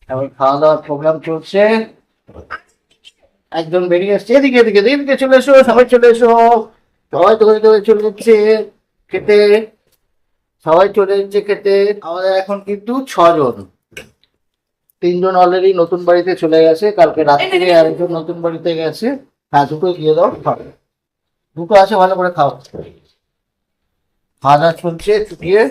এখন খাওয়া দাওয়ার প্রোগ্রাম চলছে। একজন বেরিয়ে আসছে, এদিকে এদিকে এদিকে চলে এসো, সবাই চলে এসো। সবাই তোকে তোকে চলে যাচ্ছে খেতে। সবাই চলে যাচ্ছে খেতে। আমাদের এখন কিন্তু 6 জন। 3 জন অলরেডি নতুন বাড়িতে চলে গেছে, কালকে রাত্রিরে আরেকজন নতুন বাড়িতে গেছে। হ্যাঁ, দুটো দিয়ে দাও, খাও। দুটো আছে, ভালো করে খাও। খাওয়া দাওয়া চলছে চুটিয়ে।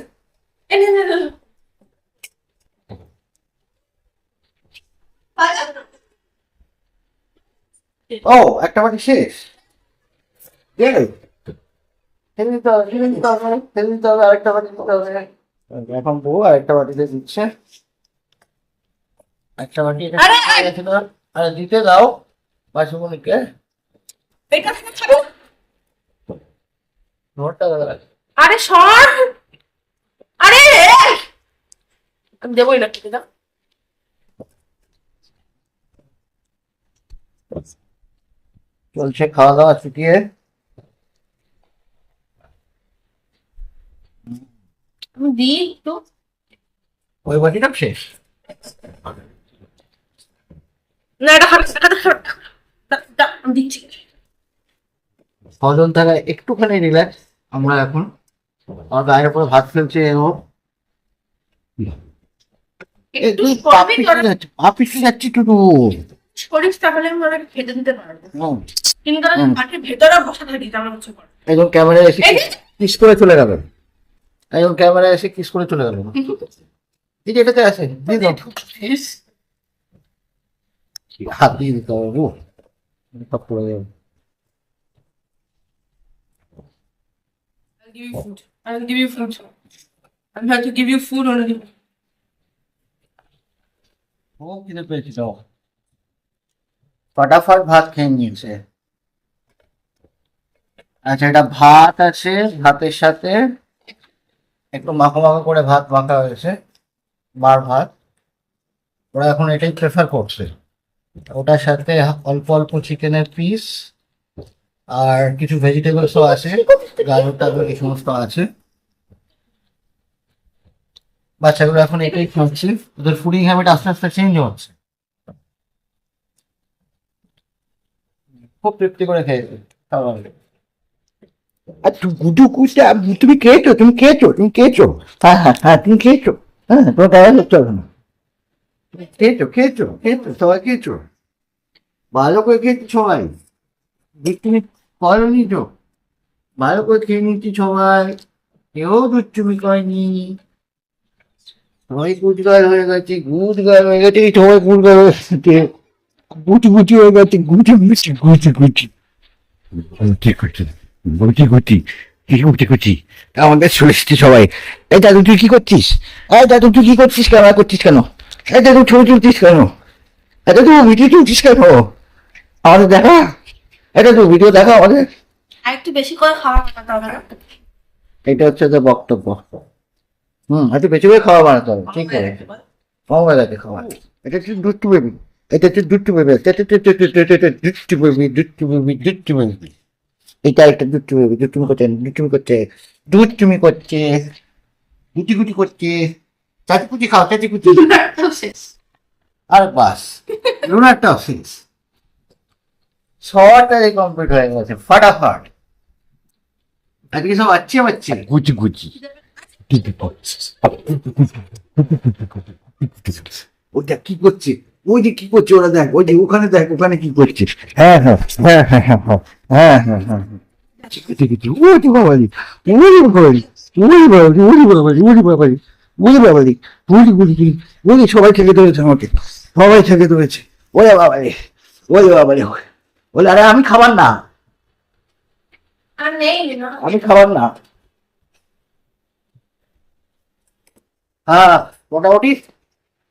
ও, একটা বাটি শেষ। দিয়ে ফেলে দিতে হবে, ফেলে দিতে হবে, ফেলে দিতে হবে, আরেকটা বাটি দিতে হবে। এখন বউ আরেকটা বাটিতে দিচ্ছে। একটা বাটি এটা হয়ে গেছে না? আরে দিতে দাও বাসুমনিকে। নোটটা দাও। আরে সর। আরে আমি দেবোই না খেতে দাও। চলছে খাওয়া দাওয়া ছুটিয়ে। আমি দিই একটু। ওই বাটিটা শেষ। না এটা খারাপ, এটা খারাপ। আমি দিচ্ছি। 6 জন থাকায় একটুখানি রিল্যাক্স আমরা এখন। আমার গায়ের উপরে ভাত ফেলছে ও। এ একটু তুই পা করবি পিছলে তোরা। যাচ্ছে, পা পিছলে যাচ্ছি টুটু। করিস তাহলে আমি ওনাকে খেতে দিতে পারবো। হুম, কিন্তু তারা হুম। মাঠের ভেতরে বসে থাকি তেমন কিছু করে। একজন ক্যামেরায় এসে এই যে, কিস করে চলে গেল। একজন ক্যামেরায় এসে কিস করে চলে গেল। দিদি এটাতে আছে, দিয়ে দাও। প্লিজ। হাত দিয়ে দিতে হবে গো, সব পড়ে যাবে। I'll give you food. I'll give you food. I'm here to give you food only. ও খিদে পেয়েছি তো, ফটাফট ভাত খেয়ে নিয়েছে। আচ্ছা, এটা ভাত আছে, ভাতের সাথে একটু মাখো মাখো করে ভাত মাখা হয়েছে, মার ভাত। ওরা এখন এটাই প্রেফার করছে। ওটার সাথে অল্প অল্প চিকেনের পিস আর কিছু ভেজিটেবলসও আছে, গাজর টাজর এই সমস্ত আছে। বাচ্চাগুলো এখন এটাই খাচ্ছে, ওদের ফুডিং হ্যাবিট আস্তে আস্তে চেঞ্জ হচ্ছে। খুব তৃপ্তি করে খেয়েছে খাবার। আর গুডু কুচটা তুমি খেয়েছো, তুমি খেয়েছো, তুমি খেয়েছো। হ্যাঁ হ্যাঁ হ্যাঁ, তুমি খেয়েছো। হ্যাঁ, তোমার গায়ে হচ্ছে হবে না। তুমি খেয়েছো, খেয়েছো, খেয়েছো, সবাই খেয়েছো। ভালো করে খেয়েছি সবাই। তুমি করনি তো, ভালো করে খেয়ে নিচ্ছি সবাই। কেউ দুষ্টুমি করেনি। সবাই গুডগার হয়ে গেছে, গুডগার হয়ে গেছে, এই সবাই গুডগার হয়ে গেছে। গুটি গুটি হয়ে গেছে, গুটি গুটি গুটি গুটি গুটি গুটি গুটি গুটি গুটি গুটি। আমাদের চলে এসেছি সবাই। এই দাদু তুই কি করছিস? এই দাদু তুই কি করছিস, ক্যামেরা করছিস কেন? এই দাদু ছবি তুলছিস কেন? এই দাদু ভিডিও তুলছিস কেন? আমাদের দেখা, এটা তো ভিডিও দেখা আমাদের। আর একটু বেশি করে খাওয়া বানাতে হবে না? এটা হচ্ছে যে বক্তব্য। একটু বেশি করে খাওয়া বানাতে হবে, ঠিক আছে। কম হয়ে গেছে খাওয়া। এটা হচ্ছে দুষ্টু বেবি। এটা হচ্ছে দুষ্টু বেবি, দুষ্টু বেবি, দুষ্টু বেবি, দুষ্টু বেবি। এটা একটা দুষ্টু বেবি, দুষ্টুমি করছে, দুষ্টুমি করছে, দুষ্টুমি করছে, গুটি গুটি করছে। চাচি কুচি খাও, চাচি কুচি। শেষ। আর বাস, লুনারটাও শেষ। সবটাই কমপ্লিট হয়ে গেছে ফাটাফাট। আজকে সব আচ্ছা বাচ্চা গুচি গুচি। ওটা কি করছে? ওই যে কি করছে ওরা, দেখ ওই যে ওখানে, দেখ ওখানে কি করছে। হ্যাঁ হ্যাঁ হ্যাঁ হ্যাঁ হ্যাঁ হ্যাঁ হ্যাঁ হ্যাঁ হ্যাঁ। ঠিক আছে, ঠিক আছে। ওরে বাবালি, ওরে বাবালি, ওরে বাবালি, ওরে বাবালি, ওরে বাবালি, ওরে বাবালি, ওরে গুলি, ওরে সবাই থেকে ধরেছে আমাকে, সবাই থেকে ধরেছে। ওরে বাবালি, ওরে বাবালি, বলে আরে আমি খাবার না, আর নেই না। আমি খাবার না। হ্যাঁ, মোটামুটি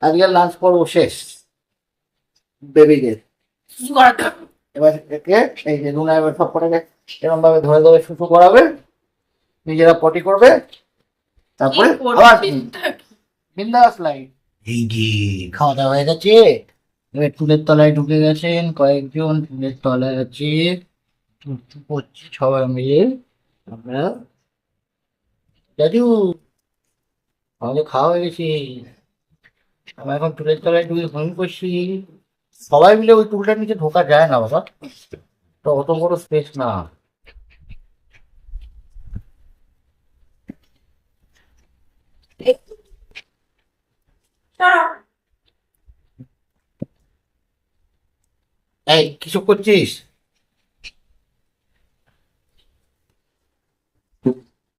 আজকের লাঞ্চ পর্ব শেষ বেবিদের। কিছু করার দরকার নেই। এবার একে এই যে নুনা এবার সব কটাকে এরকম ভাবে ধরে ধরে শুশু করাবে, নিজেরা পটি করবে, তারপরে কি করবি আবার চিন্তা কি? বিন্দাস লাইট। এই যে খাওয়া দাওয়া হয়ে গেছে, এবার টুলের তলায় ঢুকে গেছেন কয়েকজন, টুলের তলায় আছে, টুকটুক করছি সবাই মিলে আমরা। দাদু, আমাদের খাওয়া হয়ে গেছে। আমি এখন টুলের তলায় ঢুকে ঘুম করছি। সবাই মিলে ওই টুলটার নিচে ঢোকা যায় না বাবা, তো অত বড় স্পেস না। এই কিছু করছিস?